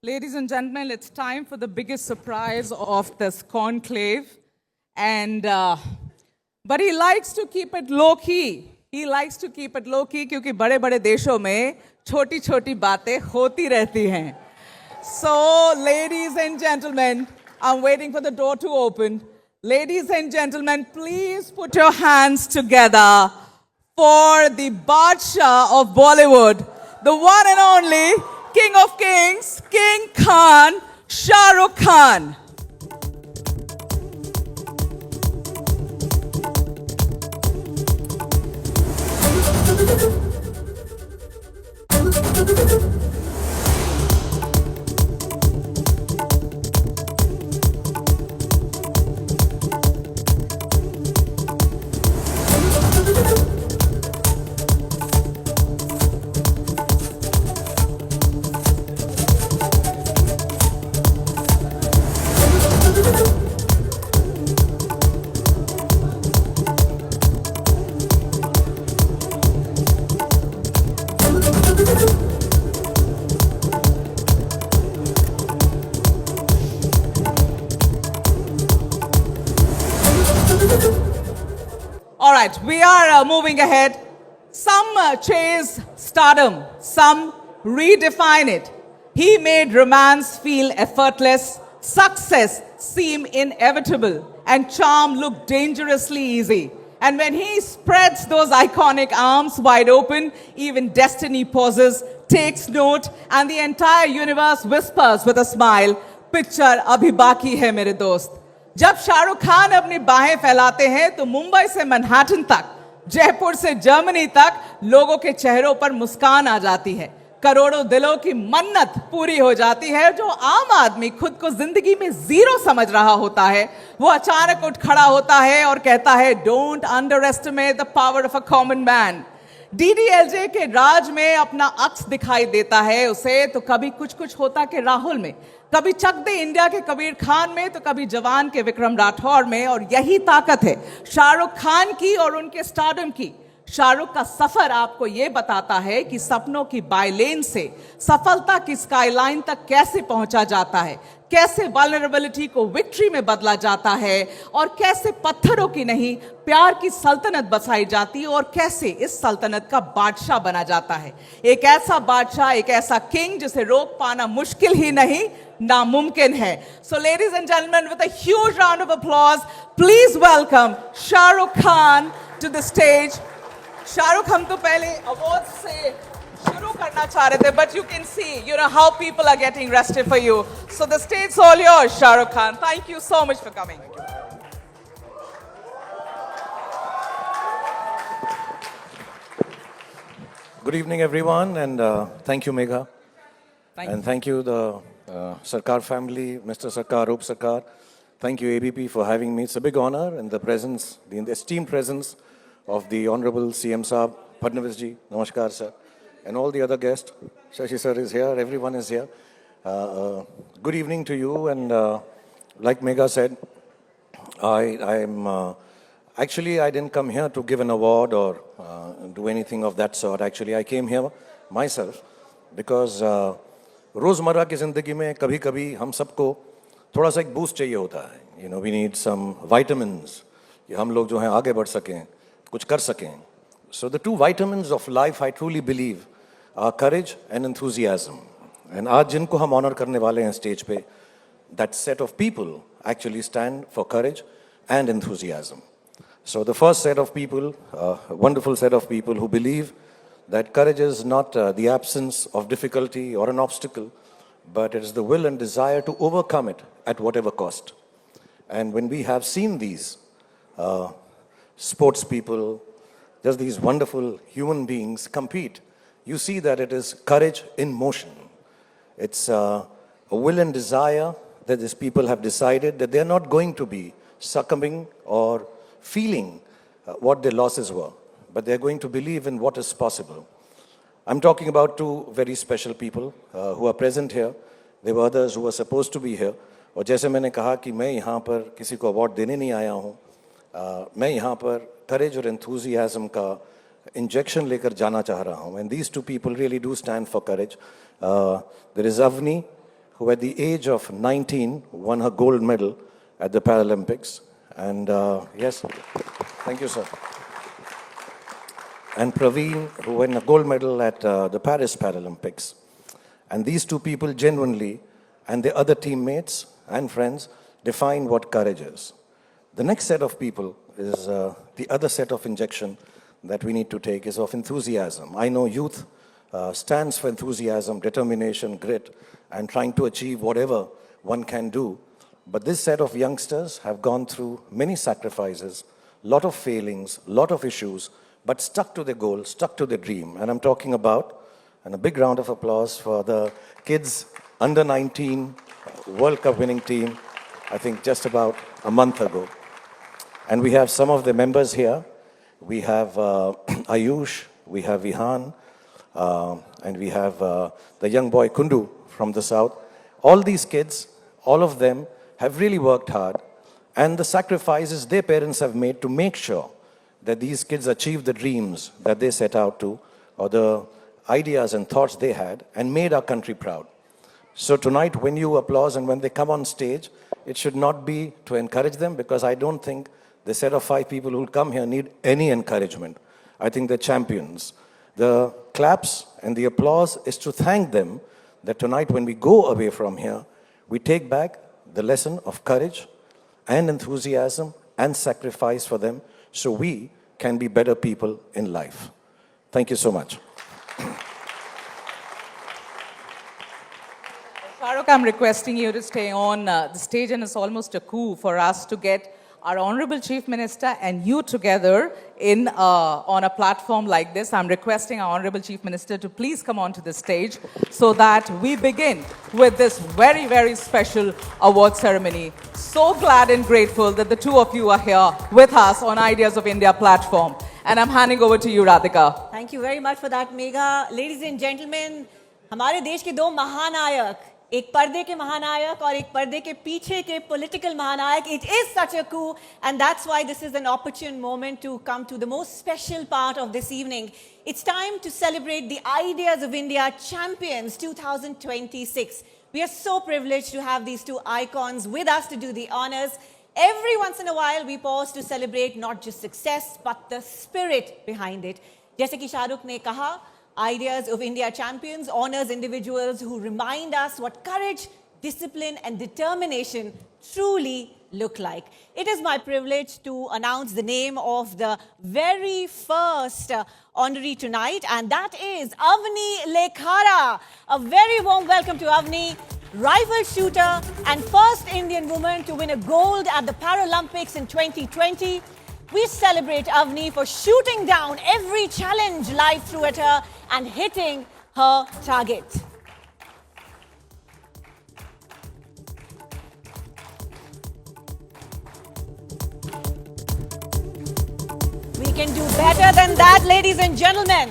Ladies and gentlemen, it's time for the biggest surprise of this conclave. And, but he likes to keep it low key. He likes to keep it low key क्योंकि बड़े बड़े देशों में छोटी छोटी बातें होती रहती हैं. So, ladies and gentlemen, I'm waiting for the door to open. Ladies and gentlemen, please put your hands together for the Badshah of Bollywood, the one and only King of Kings, King Khan, Shah Rukh Khan. All right, we are moving ahead. Some chase stardom, some redefine it. He made romance feel effortless, success seem inevitable, and charm look dangerously easy. And when he spreads those iconic arms wide open, even destiny pauses, takes note, and the entire universe whispers with a smile, "Picture abhi baki hai mere dost." जब शाहरुख खान अपनी बाहें फैलाते हैं तो मुंबई से Manhattan तक, जयपुर से Germany तक लोगों के चेहरों पर मुस्कान आ जाती है. करोड़ों दिलों की मन्नत पूरी हो जाती है. जो आम आदमी खुद को जिंदगी में जीरो समझ रहा होता है, वो अचानक उठ खड़ा होता है और कहता है, "don't under estimate the power of a common man." DDLJ के राज में अपना अक्स दिखाई देता है उसे. तो कभी कुछ कुछ होता कि राहुल में, कभी चक दे इंडिया के कबीर खान में, तो कभी जवान के विक्रम राठौर में. और यही ताकत है शाहरुख खान की और उनके स्टारडम की. शाहरुख का सफर आपको यह बताता है कि सपनों की बायलेन से सफलता की स्काईलाइन तक कैसे पहुंचा जाता है, कैसे वल्नरेबिलिटी को विक्ट्री में बदला जाता है, और कैसे पत्थरों की नहीं प्यार की सल्तनत बसाई जाती है, और कैसे इस सल्तनत का बादशाह बना जाता है. एक ऐसा बादशाह, एक ऐसा किंग जिसे रोक पाना मुश्किल ही नहीं, नामुमकिन है. So ladies and gentlemen, with a huge round of applause, please welcome Shah Rukh Khan to the stage. Shahrukh, हम तो पहले अवार्ड से शुरू करना चाह रहे थे, but you can see, how people are getting rested for you. So the stage's all yours, Shah Rukh Khan. Thank you so much for coming. Good evening, everyone, and thank you, Megha. And thank you, the Sarkar family, Mr. Sarkar, Roop Sarkar. Thank you, ABP, for having me. It's a big honor in the presence, the esteemed presence of the Honorable CM Saab, Fadnavis ji, Namaskar sir, and all the other guests. Shashi sir is here, everyone is here. Good evening to you, and like Megha said, actually I didn't come here to give an award or do anything of that sort. Actually, I came here myself because रोजमर्रा की जिंदगी में कभी-कभी हम सबको थोड़ा सा एक बूस्ट चाहिए होता है. We need some vitamins. कि हम लोग जो हैं आगे बढ़ सकें, कुछ कर सकें. So the two vitamins of life, I truly believe, are courage and enthusiasm. And आज जिनको हम honor करने वाले हैं stage पे, that set of people actually stand for courage and enthusiasm. So the first set of people, a wonderful set of people who believe that courage is not the absence of difficulty or an obstacle, but it is the will and desire to overcome it at whatever cost. And when we have seen these sports people, just these wonderful human beings compete, you see that it is courage in motion. It's a will and desire that these people have decided that they're not going to be succumbing or feeling what their losses were, but they're going to believe in what is possible. I'm talking about two very special people who are present here. There were others who were supposed to be here. और जैसे मैंने कहा कि मैं यहाँ पर किसी को अवार्ड देने नहीं आया हूँ, मैं यहाँ पर courage और enthusiasm का injection लेकर जाना चाह रहा हूँ. And these two people really do stand for courage. There is Avni, who at the age of 19 won her gold medal at the Paralympics. And yes, thank you, sir. And Praveen, who won a gold medal at the Paris Paralympics. And these two people genuinely, and their other teammates and friends, define what courage is. The next set of people is the other set of injection that we need to take is of enthusiasm. I know youth stands for enthusiasm, determination, grit, and trying to achieve whatever one can do. But this set of youngsters have gone through many sacrifices, lot of failings, lot of issues, but stuck to their goal, stuck to their dream. And I'm talking about, and a big round of applause for the kids under 19 World Cup winning team, I think just about a month ago. And we have some of the members here. We have Ayush, we have Vihan, and we have the young boy Kundu from the south. All these kids, all of them have really worked hard, and the sacrifices their parents have made to make sure that these kids achieve the dreams that they set out to, or the ideas and thoughts they had, and made our country proud. So tonight, when you applause and when they come on stage, it should not be to encourage them, because I don't think the set of 5 people who will come here need any encouragement. I think they're champions. The claps and the applause is to thank them that tonight when we go away from here, we take back the lesson of courage and enthusiasm and sacrifice for them so we can be better people in life. Thank you so much. Farooq, I'm requesting you to stay on the stage, and it's almost a coup for us to get our Honorable Chief Minister and you together in on a platform like this. I'm requesting our Honorable Chief Minister to please come onto the stage so that we begin with this very, very special award ceremony. So glad and grateful that the two of you are here with us on Ideas of India platform. And I'm handing over to you, Radhika. Thank you very much for that, Megha. Ladies and gentlemen, हमारे देश के दो महानायक, एक पर्दे के महानायक और एक पर्दे के पीछे के political महानायक. It is such a coup, and that's why this is an opportune moment to come to the most special part of this evening. It's time to celebrate the Ideas of India Champions 2026. We are so privileged to have these two icons with us to do the honors. Every once in a while, we pause to celebrate not just success, but the spirit behind it. जैसे कि शाहरुख ने कहा, Ideas of India Champions honors individuals who remind us what courage, discipline, and determination truly look like. It is my privilege to announce the name of the very first honoree tonight, and that is Avni Lekhara. A very warm welcome to Avni, rifle shooter and first Indian woman to win a gold at the Paralympics in 2020. We celebrate Avni for shooting down every challenge life threw at her and hitting her target. We can do better than that, ladies and gentlemen.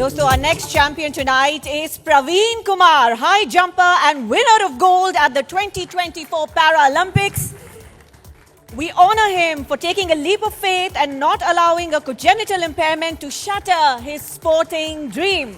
Dosto, our next champion tonight is Praveen Kumar, high jumper and winner of gold at the 2024 Paralympics. We honor him for taking a leap of faith and not allowing a congenital impairment to shatter his sporting dream.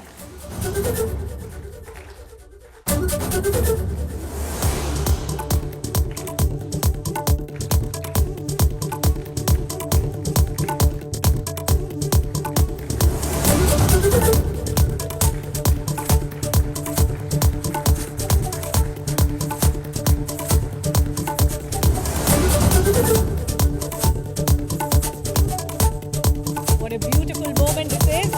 What a beautiful moment this is.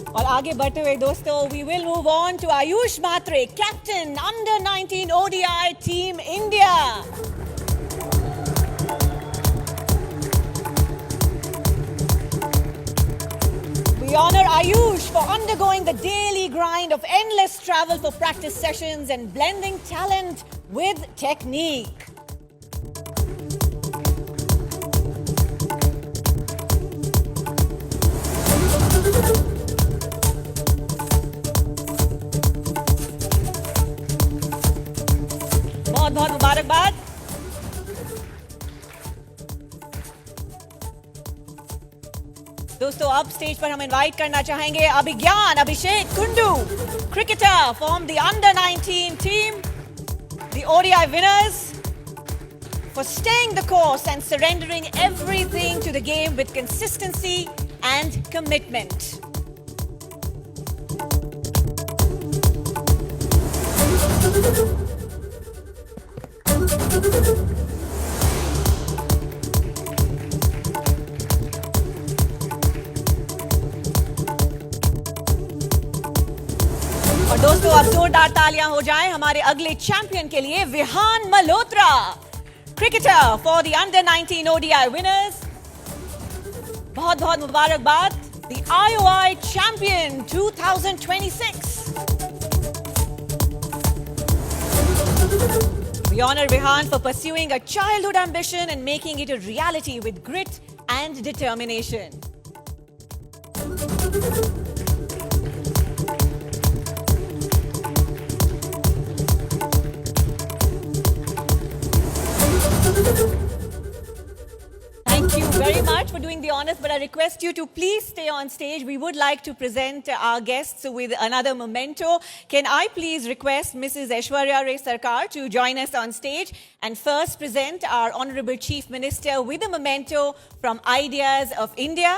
और आगे बढ़ते हुए दोस्तों, we will move on to Ayush Matre, captain under 19 ODI Team India. We honor Ayush for undergoing the daily grind of endless travel for practice sessions and blending talent with technique. मुबारकबाद. दोस्तों अब stage पर हम invite करना चाहेंगे अभिज्ञान अभिषेक Kundu, cricketer from the under-19 team, the ODI winners, for staying the course and surrendering everything to the game with consistency and commitment. और दोस्तों अब जोरदार तालियां हो जाएं हमारे अगले चैंपियन के लिए, Vihaan Malhotra, cricketer for the under-19 ODI winners. बहुत बहुत मुबारकबाद, the IOI champion 2026. We honor Vihan for pursuing a childhood ambition and making it a reality with grit and determination. Thank you very much for doing the honors, but I request you to please stay on stage. We would like to present our guests with another memento. Can I please request Mrs. Aishwarya Rai Sarkar to join us on stage and first present our Honorable Chief Minister with a memento from Ideas of India.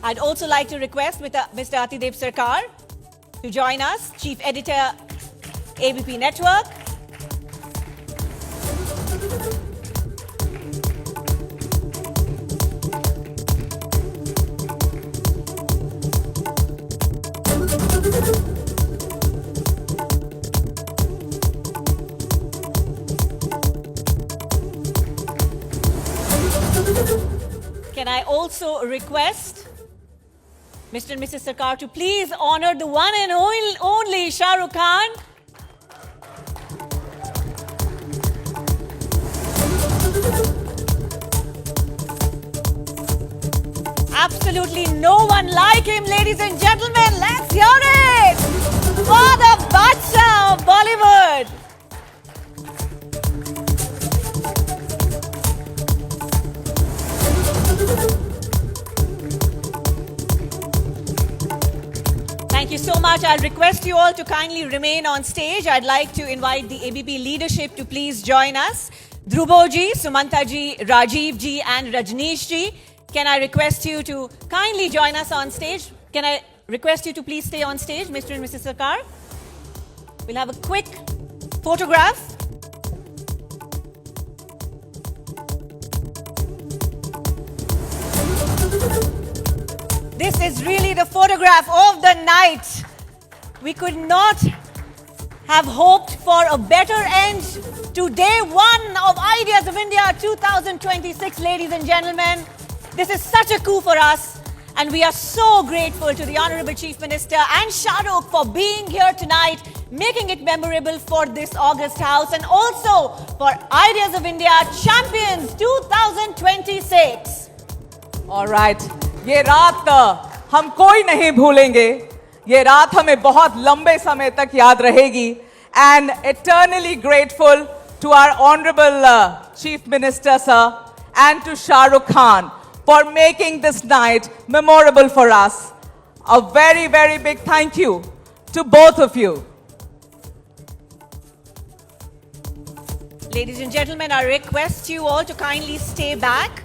I'd also like to request Mr. Atidev Sarkar to join us, Chief Editor, ABP Network. Can I also request Mr. and Mrs. Sarkar to please honor the one and only Shah Rukh Khan. Absolutely no one like him, ladies and gentlemen. Let's hear it for the Badshah of Bollywood. Thank you so much. I'll request you all to kindly remain on stage. I'd like to invite the ABP leadership to please join us. Dhruvo ji, Sumanta ji, Rajiv ji and Rajneesh ji. Can I request you to kindly join us on stage? Can I request you to please stay on stage, Mr. and Mrs. Sarkar? We'll have a quick photograph. This is really the photograph of the night. We could not have hoped for a better end to day one of Ideas of India 2026, ladies and gentlemen. This is such a coup for us, and we are so grateful to the Honorable Chief Minister and Shah Rukh for being here tonight, making it memorable for this August House and also for Ideas of India Champions 2026. All right. ये रात हम कोई नहीं भूलेंगे. ये रात हमें बहुत लंबे समय तक याद रहेगी. And eternally grateful to our Honorable Chief Minister, sir, and to Shah Rukh Khan for making this night memorable for us. A very, very big thank you to both of you. Ladies and gentlemen, I request you all to kindly stay back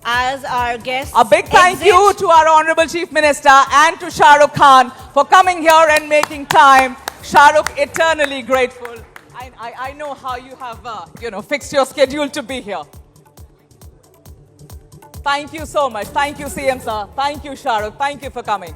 as our guests A big thank exit. you to our Honorable Chief Minister and to Shah Rukh Khan for coming here and making time. Shah Rukh, eternally grateful. I know how you have, fixed your schedule to be here. Thank you so much. Thank you, CM sir. Thank you, Shah Rukh. Thank you for coming.